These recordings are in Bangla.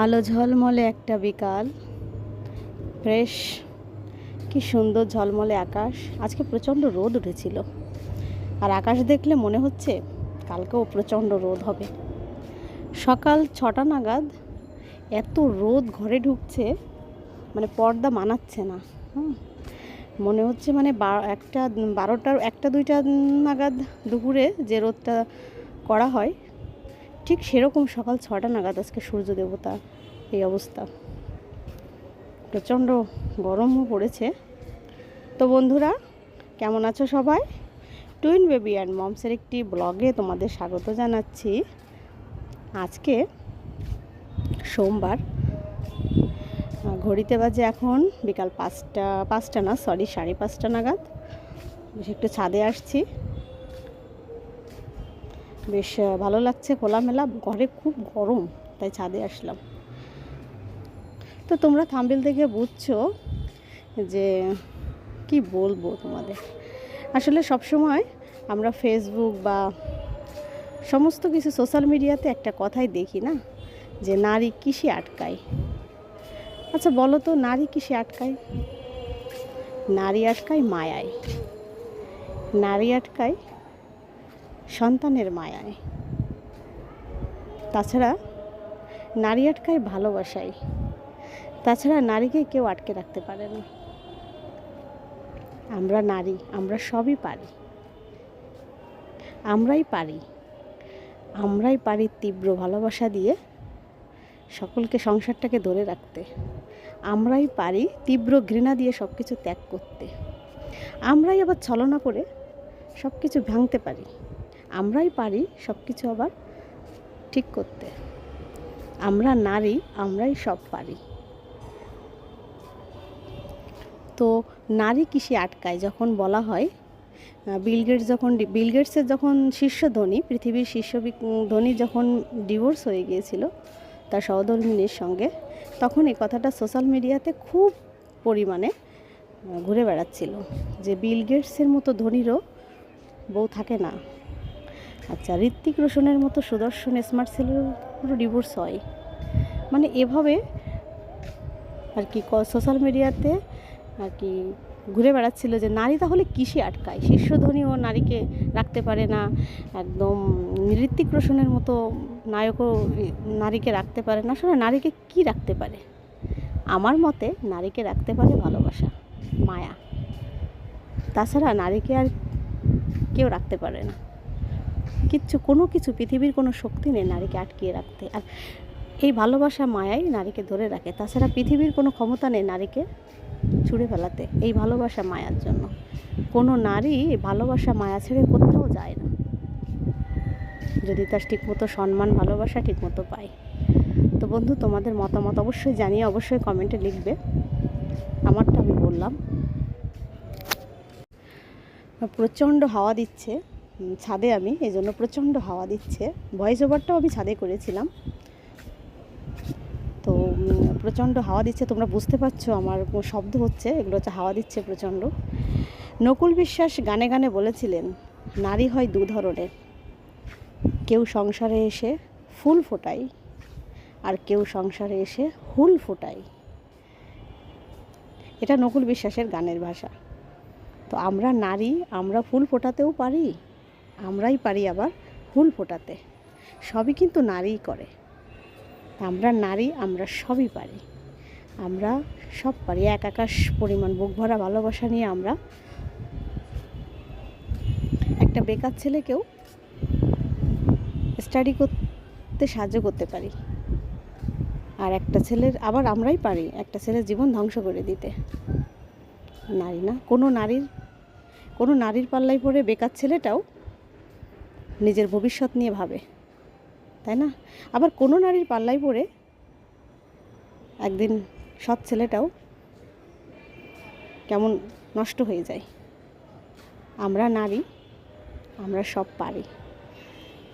আলো ঝলমলে একটা বিকাল, ফ্রেশ, কি সুন্দর ঝলমলে আকাশ। আজকে প্রচণ্ড রোদ উঠেছিল, আর আকাশ দেখলে মনে হচ্ছে কালকেও প্রচণ্ড রোদ হবে। সকাল 6টা নাগাদ এত রোদ ঘরে ঢুকছে, মানে পর্দা মানাচ্ছে না। মনে হচ্ছে মানে 12টার 1টা 2টা নাগাদ দুপুরে যে রোদটা করা হয়, ঠিক সেরকম সকাল 6টা নাগাদ আজকে সূর্য দেবতা এই অবস্থা। প্রচণ্ড গরমও পড়েছে। তো বন্ধুরা, কেমন আছো সবাই? টুইন বেবি অ্যান্ড মমসের একটি ব্লগে তোমাদের স্বাগত জানাচ্ছি। আজকে সোমবার, ঘড়িতে বাজে এখন বিকাল 5টা না, 5:30 নাগাদ। বেশ একটু ছাদে আসছি, বেশ ভালো লাগছে, খোলামেলা। ঘরে খুব গরম, তাই ছাদে আসলাম। তো তোমরা থাম্বনেল দেখে বুঝছো যে কি বলবো তোমাদের। আসলে সবসময় আমরা ফেসবুক বা সমস্ত কিছু সোশ্যাল মিডিয়াতে একটা কথাই দেখি না, যে নারী কিসে আটকায়। আচ্ছা বলো তো, নারী কিসে আটকায়? নারী আটকায় মায়ায়, নারী আটকায় সন্তানের মায়ায়, তাছাড়া নারী আটকায় ভালোবাসায়। তাছাড়া নারীকে কেউ আটকে রাখতে পারে না। আমরা নারী, আমরা সবই পারি। আমরাই পারি তীব্র ভালোবাসা দিয়ে সকলকে, সংসারটাকে ধরে রাখতে। আমরাই পারি তীব্র ঘৃণা দিয়ে সব কিছু ত্যাগ করতে। আমরাই আবার ছলনা করে সব কিছু ভাঙতে পারি। আমরাই পারি সব কিছু আবার ঠিক করতে। আমরা নারী, আমরাই সব পারি। তো নারী কিসে আটকায় যখন বলা হয়, বিল গেটসের যখন শীর্ষ ধনী, পৃথিবীর শীর্ষ ধনী যখন ডিভোর্স হয়ে গিয়েছিল তার সহধর্মিণীর সঙ্গে, তখন এই কথাটা সোশ্যাল মিডিয়াতে খুব পরিমাণে ঘুরে বেড়াচ্ছিল যে বিল গেটসের মতো ধনীরও বউ থাকে না। আচ্ছা, ঋত্বিক রোশনের মতো সুদর্শন স্মার্ট ছেলেরও ডিভোর্স হয়, মানে এভাবে আর কি সোশ্যাল মিডিয়াতে আর কি ঘুরে বেড়াচ্ছিল যে নারী তাহলে কিসে আটকায়। শীর্ষ ধনীও নারীকে রাখতে পারে না, একদম ঋত্বিক রোশনের মতো নায়কও নারীকে রাখতে পারে না। আসলে নারীকে কি রাখতে পারে? আমার মতে নারীকে রাখতে পারে ভালোবাসা, মায়া। তাছাড়া নারীকে আর কেউ রাখতে পারে না। কোনো কিছু, পৃথিবীর কোনো শক্তি নেই নারীকে আটকিয়ে রাখতে। আর এই ভালোবাসা মায়াই নারীকে ধরে রাখে। তাছাড়া পৃথিবীর কোনো ক্ষমতা নেই নারীকে ছুঁড়ে ফেলাতে। এই ভালোবাসা মায়ার জন্য কোনো নারী ভালোবাসা মায়া ছেড়ে কোথাও যায় না, যদি তার ঠিকমতো সম্মান, ভালোবাসা ঠিকমতো পায়। তো বন্ধু, তোমাদের মতামত অবশ্যই জানিয়ে, অবশ্যই কমেন্টে লিখবে। আমারটা আমি বললাম। প্রচণ্ড হাওয়া দিচ্ছে ছাদে, আমি এই জন্য প্রচণ্ড হাওয়া দিচ্ছে। ভয়েস ওভারটাও আমি ছাদে করেছিলাম। তো প্রচণ্ড হাওয়া দিচ্ছে, তোমরা বুঝতে পারছো আমার শব্দ হচ্ছে, এগুলো হচ্ছে হাওয়া দিচ্ছে প্রচণ্ড। নকুল বিশ্বাস গানে গানে বলেছিলেন, নারী হয় দু ধরনের, কেউ সংসারে এসে ফুল ফোটায় আর কেউ সংসারে এসে হুল ফোটায়। এটা নকুল বিশ্বাসের গানের ভাষা। তো আমরা নারী, আমরা ফুল ফোটাতেও পারি, আমরাই পারি আবার হুল ফোটাতে। সবই কিন্তু নারীই করে। আমরা নারী, আমরা সবই পারি, আমরা সব পারি। এক আকাশ পরিমাণ বুক ভরা ভালোবাসা নিয়ে আমরা একটা বেকার ছেলেকেও স্টাডি করতে সাহায্য করতে পারি। আর একটা ছেলের, আবার আমরাই পারি একটা ছেলের জীবন ধ্বংস করে দিতে। নারী না, কোনো নারীর পাল্লায় পড়ে বেকার ছেলেটাও নিজের ভবিষ্যৎ নিয়ে ভাবে, তাই না? আবার কোনো নারীর পাল্লায় পড়ে একদিন সৎ ছেলেটাও কেমন নষ্ট হয়ে যায়। আমরা নারী, আমরা সব পারি।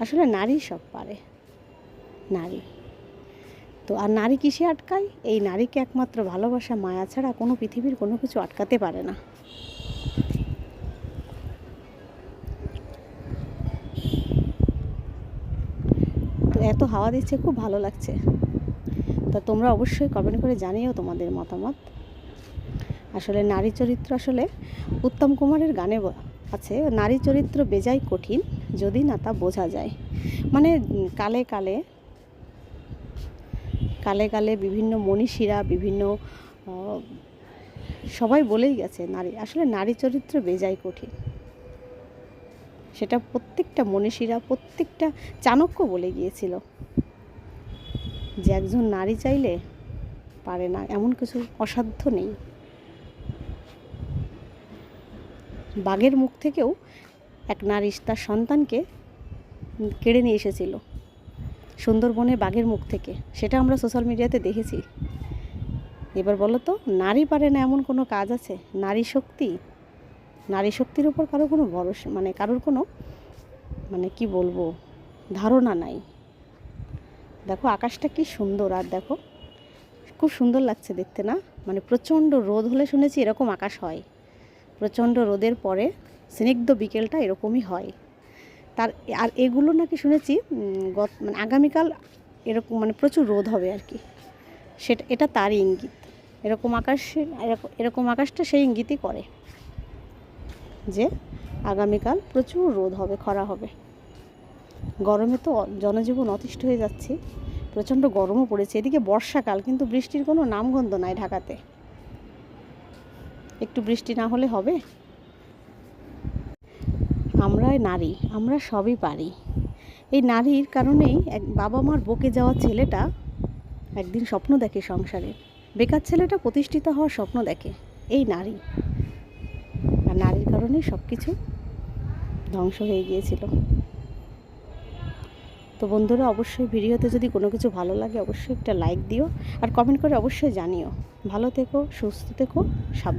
আসলে নারী সব পারে, নারী। তো আর নারী কিসে আটকায়? এই নারীকে একমাত্র ভালোবাসা, মায়া ছাড়া কোনো পৃথিবীর কোনো কিছু আটকাতে পারে না। তো এত হাওয়া দিচ্ছে, খুব ভালো লাগছে। তা তোমরা অবশ্যই কমেন্ট করে জানিও তোমাদের মতামত। আসলে নারী চরিত্র, আসলে উত্তম কুমারের গানে আছে, নারী চরিত্র বেজায় কঠিন যদি না তা বোঝা যায়। মানে কালে কালে কালে কালে বিভিন্ন মনীষীরা, বিভিন্ন সবাই বলেই গেছে আসলে নারী চরিত্র বেজায় কঠিন। সেটা প্রত্যেকটা মনীষীরা, প্রত্যেকটা চাণক্য বলে গিয়েছিল যে একজন নারী চাইলে পারে না, এমন কিছু অসাধ্য নেই। বাঘের মুখ থেকেও এক নারী তার সন্তানকে কেড়ে নিয়ে এসেছিল, সুন্দরবনে বাঘের মুখ থেকে। সেটা আমরা সোশ্যাল মিডিয়াতে দেখেছি। এবার বলো তো, নারী পারে না এমন কোনো কাজ আছে? নারী শক্তির উপর কারো কোনো ভরসা, মানে কারোর কোনো, মানে কি বলবো, ধারণা নাই। দেখো আকাশটা কি সুন্দর, আর দেখো খুব সুন্দর লাগছে দেখতে না? মানে প্রচণ্ড রোদ হলে শুনেছি এরকম আকাশ হয়, প্রচণ্ড রোদের পরে স্নিগ্ধ বিকেলটা এরকমই হয়। আর এগুলো নাকি শুনেছি মানে আগামীকাল এরকম, মানে প্রচুর রোদ হবে আর কি। এটা তারই ইঙ্গিত। এরকম আকাশটা সেই ইঙ্গিতই করে যে আগামীকাল প্রচুর রোদ হবে, খরা হবে। গরমে তো জনজীবন অতিষ্ঠ হয়ে যাচ্ছে, প্রচণ্ড গরমও পড়েছে। এদিকে বর্ষাকাল, কিন্তু বৃষ্টির কোনো নামগন্ধ নাই ঢাকাতে। একটু বৃষ্টি না হলে হবে? আমরাই নারী, আমরা সবই পারি। এই নারীর কারণেই বাবা মার বকে যাওয়া ছেলেটা একদিন স্বপ্ন দেখে সংসারে, বেকার ছেলেটা প্রতিষ্ঠিত হওয়ার স্বপ্ন দেখে, এই নারী। আর নারীর কারণেই সব কিছু ধ্বংস হয়ে গিয়েছিল। তো বন্ধুরা, অবশ্যই ভিডিওতে যদি কোনো কিছু ভালো লাগে অবশ্যই একটা লাইক দিও, আর কমেন্ট করে অবশ্যই জানিও। ভালো থেকো, সুস্থ থেকো, সাবধানে।